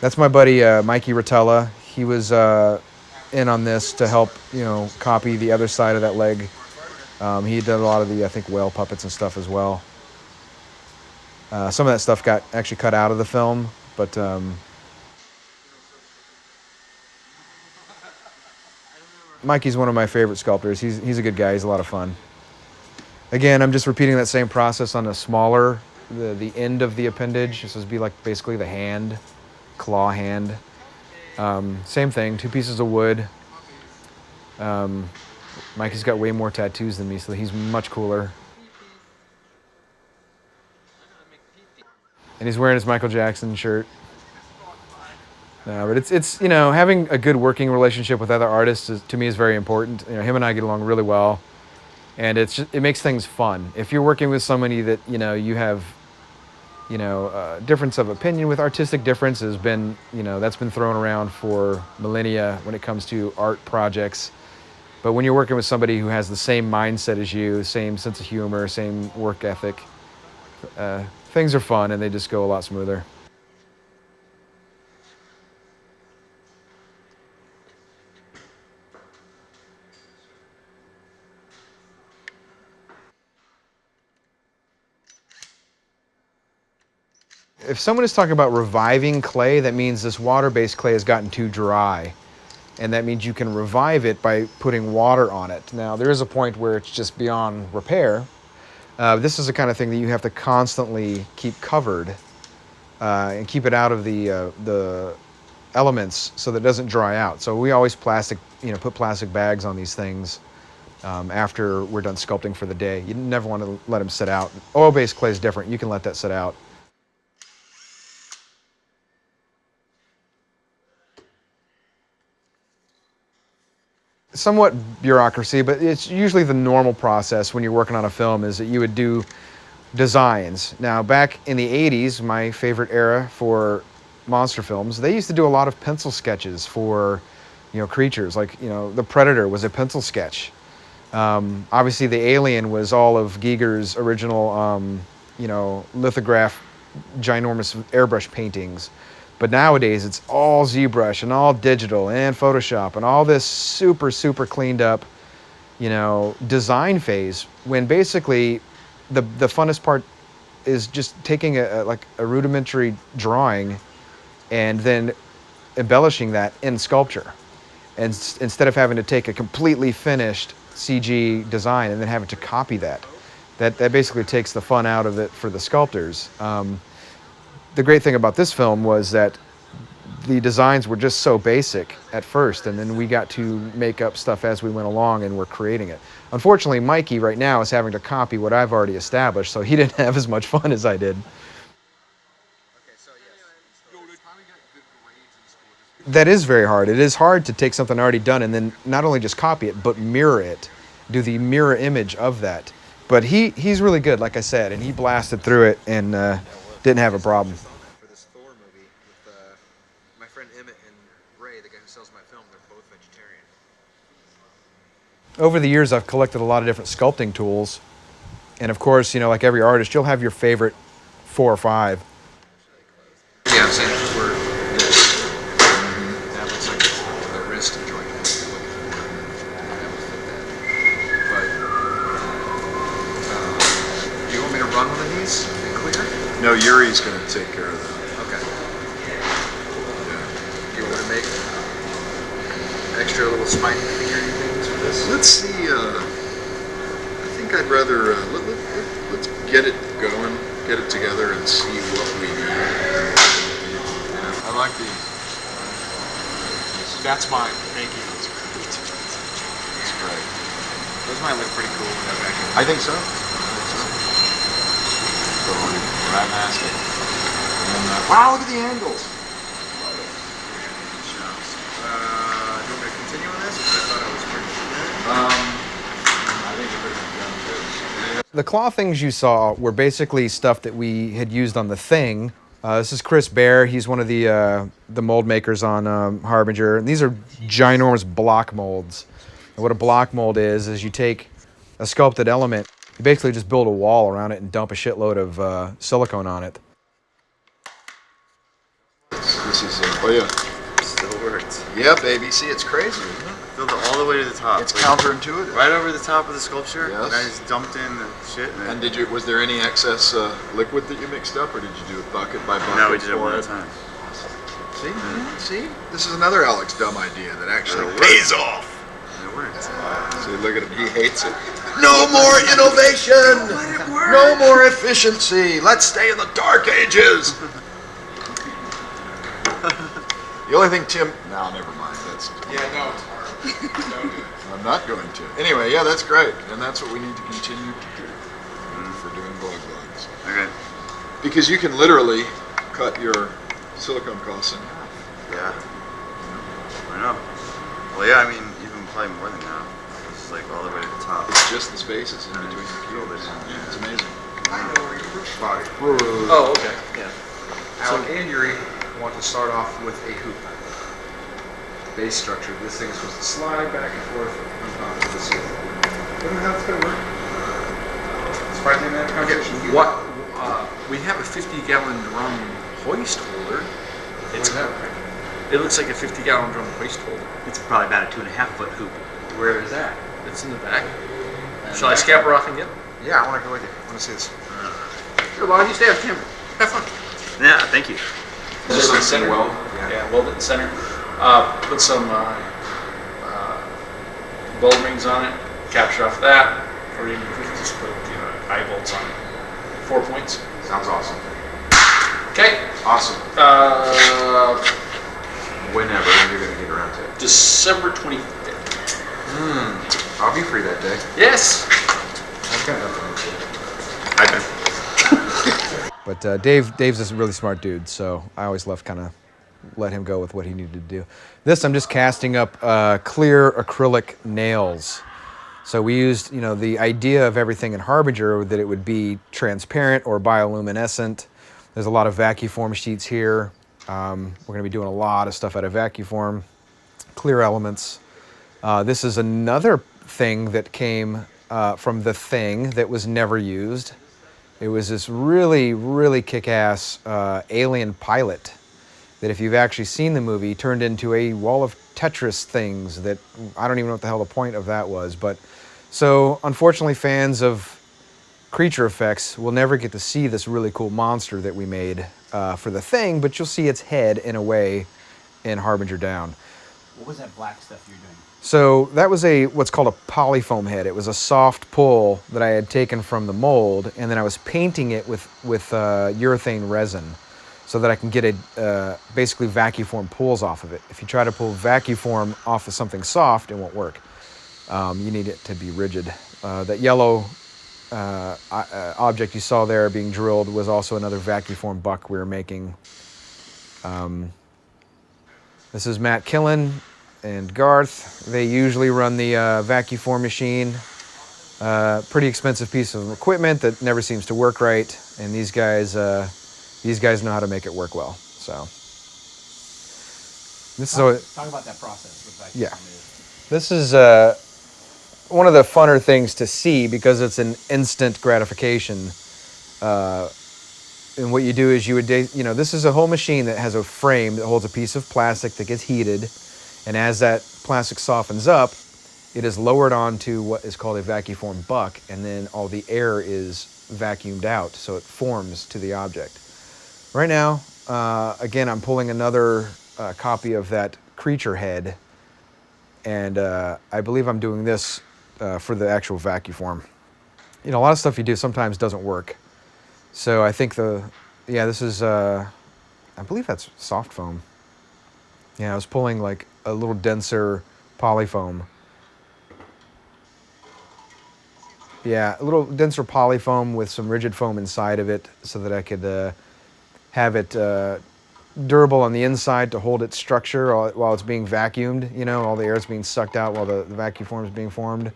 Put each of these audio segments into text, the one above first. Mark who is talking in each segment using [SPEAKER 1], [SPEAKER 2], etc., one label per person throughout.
[SPEAKER 1] That's my buddy Mikey Rotella. He was in on this to help, copy the other side of that leg. He did a lot of the, I think, whale puppets and stuff as well. Some of that stuff got actually cut out of the film, but Mikey's one of my favorite sculptors. He's a good guy. He's a lot of fun. Again, I'm just repeating that same process on a smaller, the end of the appendage. This would be like basically the hand, claw hand. Same thing, 2 pieces of wood. Mikey's got way more tattoos than me, so he's much cooler. And he's wearing his Michael Jackson shirt. But it's having a good working relationship with other artists to me is very important. Him and I get along really well, and it makes things fun. If you're working with somebody that you have difference of opinion with, artistic difference has been that's been thrown around for millennia when it comes to art projects. But when you're working with somebody who has the same mindset as you, same sense of humor, same work ethic, things are fun and they just go a lot smoother. If someone is talking about reviving clay, that means this water-based clay has gotten too dry. And that means you can revive it by putting water on it. Now, there is a point where it's just beyond repair. This is the kind of thing that you have to constantly keep covered and keep it out of the elements so that it doesn't dry out. So we always put plastic bags on these things after we're done sculpting for the day. You never want to let them sit out. Oil-based clay is different. You can let that sit out. Somewhat bureaucracy, but it's usually the normal process when you're working on a film is that you would do designs. Now, back in the 80s, my favorite era for monster films, they used to do a lot of pencil sketches for, creatures. Like, the Predator was a pencil sketch. Obviously, the Alien was all of Giger's original, lithograph, ginormous airbrush paintings. But nowadays, it's all ZBrush and all digital and Photoshop and all this super, super cleaned up, design phase, when basically the funnest part is just taking a rudimentary drawing and then embellishing that in sculpture. And instead of having to take a completely finished CG design and then having to copy that basically takes the fun out of it for the sculptors. The great thing about this film was that the designs were just so basic at first, and then we got to make up stuff as we went along and we're creating it. Unfortunately, Mikey right now is having to copy what I've already established, so he didn't have as much fun as I did. That is very hard. It is hard to take something already done and then not only just copy it, but mirror it, do the mirror image of that. But he's really good, like I said, and he blasted through it and didn't have a problem. For this Thor movie with my friend Emmett and Ray, the guy who sells my film, they're both vegetarian. Over the years, I've collected a lot of different sculpting tools. And of course, like every artist, you'll have your favorite 4 or 5. Yeah, I'm saying we're that looks like the wrist joint. But do you want me to run one of these and clear?
[SPEAKER 2] No, Yuri's going to take care of that.
[SPEAKER 1] Okay. Yeah. You want to make extra little spiny figurine things for this?
[SPEAKER 2] Let's see. I think I'd rather let's get it going, get it together, and see what we need.
[SPEAKER 3] Yeah, I like these. That's mine. Thank you.
[SPEAKER 2] That's great.
[SPEAKER 3] Those might look pretty cool when they're back in.
[SPEAKER 2] I think so.
[SPEAKER 3] Fantastic. And, wow, look at the angles.
[SPEAKER 1] Do you want me to continue on this? Because I thought I was pretty
[SPEAKER 3] I think we're done too.
[SPEAKER 1] The claw things you saw were basically stuff that we had used on the Thing. This is Chris Bear. He's one of the mold makers on Harbinger. And these are ginormous block molds. And what a block mold is you take a sculpted element, you basically just build a wall around it and dump a shitload of silicone on it.
[SPEAKER 2] This is Oh yeah.
[SPEAKER 3] Still works.
[SPEAKER 2] Yeah, baby. See, it's crazy, isn't it?
[SPEAKER 3] Filled it all the way to the top.
[SPEAKER 2] It's
[SPEAKER 3] Like,
[SPEAKER 2] counterintuitive.
[SPEAKER 3] right over the top of the sculpture.
[SPEAKER 2] Yes.
[SPEAKER 3] I just dumped in the shit.
[SPEAKER 2] And was there any excess liquid that you mixed up, or did you do it bucket by bucket?
[SPEAKER 3] No, we did it
[SPEAKER 2] pour
[SPEAKER 3] one at a time.
[SPEAKER 2] See, see, this is another Alex dumb idea that actually
[SPEAKER 3] It
[SPEAKER 2] pays off.
[SPEAKER 3] It works.
[SPEAKER 2] See, look at him, he hates it. No more innovation! No more efficiency! Let's stay in the dark ages! The only thing Tim... No, never mind, that's...
[SPEAKER 4] Yeah, no, it's hard. Don't do it.
[SPEAKER 2] I'm not going to. Anyway, yeah, that's great. And that's what we need to continue to do for doing vlogs.
[SPEAKER 3] Okay.
[SPEAKER 2] Because you can literally cut your silicone costs in half.
[SPEAKER 3] Yeah. I know. Well, yeah, I mean, even probably more than that. It's like all the way to the top.
[SPEAKER 2] It's just the spaces in between the cubes.
[SPEAKER 3] Yeah.
[SPEAKER 2] It's amazing.
[SPEAKER 4] I know where you were.
[SPEAKER 1] Oh, okay. Yeah.
[SPEAKER 4] Alec and Yuri want to start off with a hoop. Base structure. This thing is supposed to slide back and forth on top of the ceiling. I don't know how it's going to work. It's probably in that conversation.
[SPEAKER 5] What? We have a 50-gallon drum hoist holder.
[SPEAKER 4] It's that right?
[SPEAKER 5] It looks like a 50-gallon drum hoist holder.
[SPEAKER 6] It's probably about a 2.5-foot hoop.
[SPEAKER 4] Where is that?
[SPEAKER 5] It's in the back. Shall I scamper off and get it?
[SPEAKER 4] Yeah, I want to go with you. I want to see this.
[SPEAKER 5] Sure, Lon, you stay on camera. Have fun.
[SPEAKER 6] Yeah, thank you.
[SPEAKER 5] Just in the center.
[SPEAKER 4] well?
[SPEAKER 5] Yeah, weld it in the center. Put some weld rings on it. Capture off that. Or even if we can just put eye bolts on it. 4 points.
[SPEAKER 4] Sounds awesome.
[SPEAKER 5] Okay.
[SPEAKER 4] Awesome.
[SPEAKER 5] Uh,
[SPEAKER 4] Whenever you're going to get around to it.
[SPEAKER 5] December 25th.
[SPEAKER 4] I'll be free that day.
[SPEAKER 5] Yes.
[SPEAKER 4] I've got nothing to do.
[SPEAKER 1] But Dave's a really smart dude, so I always kind of let him go with what he needed to do. This, I'm just casting up clear acrylic nails. So we used, the idea of everything in Harbinger that it would be transparent or bioluminescent. There's a lot of vacuform sheets here. We're going to be doing a lot of stuff out of vacuform, clear elements. This is another thing that came from The Thing that was never used. It was this really, really kick-ass alien pilot that, if you've actually seen the movie, turned into a wall of Tetris things that I don't even know what the hell the point of that was. But so, unfortunately, fans of creature effects will never get to see this really cool monster that we made for The Thing, but you'll see its head in a way in Harbinger Down.
[SPEAKER 6] What was that black stuff you're doing?
[SPEAKER 1] So that was what's called a polyfoam head. It was a soft pull that I had taken from the mold, and then I was painting it with urethane resin so that I can get basically vacuform pulls off of it. If you try to pull vacuform off of something soft, it won't work. You need it to be rigid. That yellow object you saw there being drilled was also another vacuform buck we were making. This is Matt Killen and Garth. They usually run the vacuform machine. Pretty expensive piece of equipment that never seems to work right, and these guys know how to make it work well. So this
[SPEAKER 6] Talk about that process with vacuum.
[SPEAKER 1] Yeah. This is one of the funner things to see because it's an instant gratification. And what you do is this is a whole machine that has a frame that holds a piece of plastic that gets heated, and as that plastic softens up, it is lowered onto what is called a vacuform buck, and then all the air is vacuumed out, so it forms to the object. Right now, again, I'm pulling another copy of that creature head, and I believe I'm doing this for the actual vacuform. A lot of stuff you do sometimes doesn't work. So I think this is, I believe that's soft foam. Yeah, I was pulling like a little denser polyfoam. Yeah, a little denser polyfoam with some rigid foam inside of it so that I could have it durable on the inside to hold its structure while it's being vacuumed. All the air is being sucked out while the vacuform is being formed.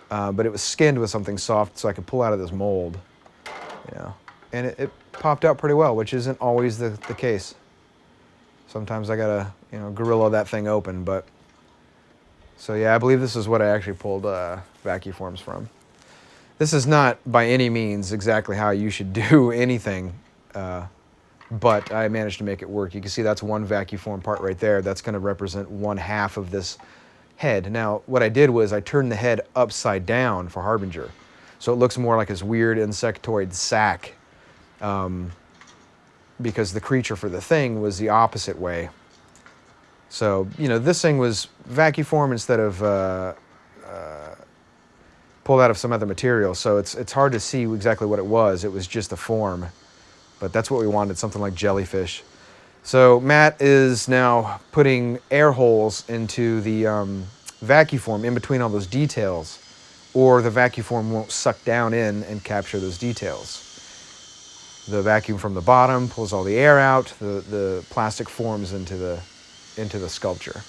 [SPEAKER 1] But it was skinned with something soft so I could pull out of this mold. And it popped out pretty well, which isn't always the case. Sometimes I gotta, gorilla that thing open, but. So yeah, I believe this is what I actually pulled vacuforms from. This is not by any means exactly how you should do anything but I managed to make it work. You can see that's one vacuform part right there. That's going to represent 1/2 of this head. Now, what I did was I turned the head upside down for Harbinger. So it looks more like this weird insectoid sack, because the creature for the thing was the opposite way. So, you know, this thing was vacuform instead of pulled out of some other material. So it's hard to see exactly what it was. It was just a form. But that's what we wanted, something like jellyfish. So Matt is now putting air holes into the vacuform in between all those details, or the vacuform won't suck down in and capture those details. The vacuum from the bottom pulls all the air out, the plastic forms into the sculpture.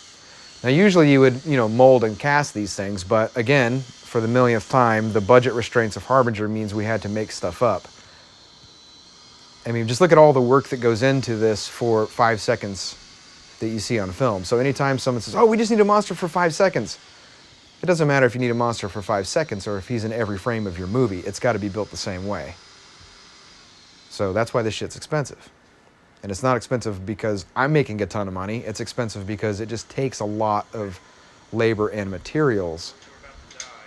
[SPEAKER 1] Now usually you would, you know, mold and cast these things, but again, for the millionth time, the budget restraints of Harbinger means we had to make stuff up. I mean, just look at all the work that goes into this for 5 seconds that you see on film. So anytime someone says, oh, we just need a monster for 5 seconds, it doesn't matter if you need a monster for 5 seconds or if he's in every frame of your movie. It's got to be built the same way. So that's why this shit's expensive. And it's not expensive because I'm making a ton of money. It's expensive because it just takes a lot of labor and materials.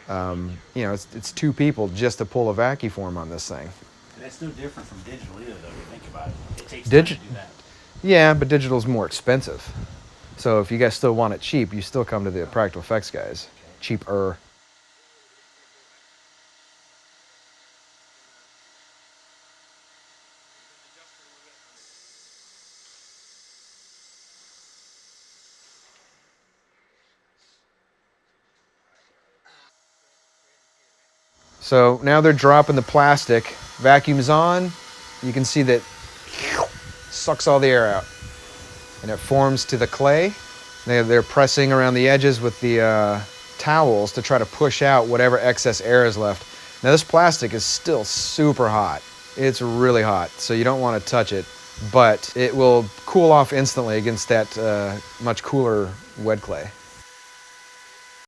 [SPEAKER 1] You know, it's 2 people just to pull a vacuform on this thing.
[SPEAKER 6] That's no different from digital either, though, if you think about it. It takes time to do that.
[SPEAKER 1] Yeah, but digital's more expensive. So if you guys still want it cheap, you still come to the practical effects guys. Cheaper. So now they're dropping the plastic. Vacuum's on. You can see that sucks all the air out. And it forms to the clay. They're pressing around the edges with the towels to try to push out whatever excess air is left. Now this plastic is still super hot. It's really hot, so you don't want to touch it, but it will cool off instantly against that much cooler wet clay.